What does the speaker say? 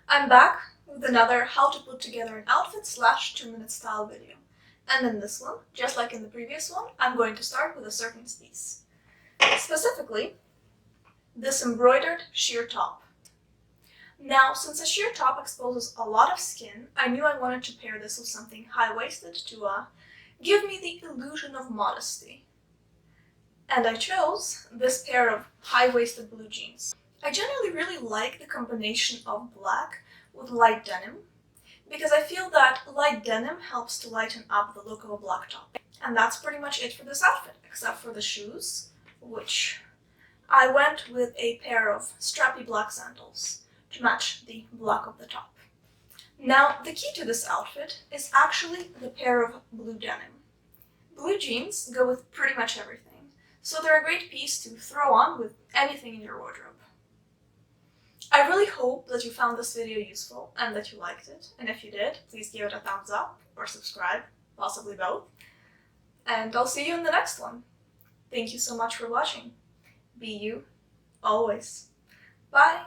I'm back with another how to put together an outfit / 2-minute style video. And in this one, just like in the previous one, I'm going to start with a certain piece. Specifically, this embroidered sheer top. Now, since a sheer top exposes a lot of skin, I knew I wanted to pair this with something high-waisted to give me the illusion of modesty. And I chose this pair of high-waisted blue jeans. I generally really like the combination of black with light denim because I feel that light denim helps to lighten up the look of a black top. And that's pretty much it for this outfit, except for the shoes, which I went with a pair of strappy black sandals to match the black of the top. Now, the key to this outfit is actually the pair of blue denim. Blue jeans go with pretty much everything, so they're a great piece to throw on with anything in your wardrobe. I really hope that you found this video useful and that you liked it, and if you did, please give it a thumbs up or subscribe, possibly both. And I'll see you in the next one. Thank you so much for watching. Be you, always. Bye!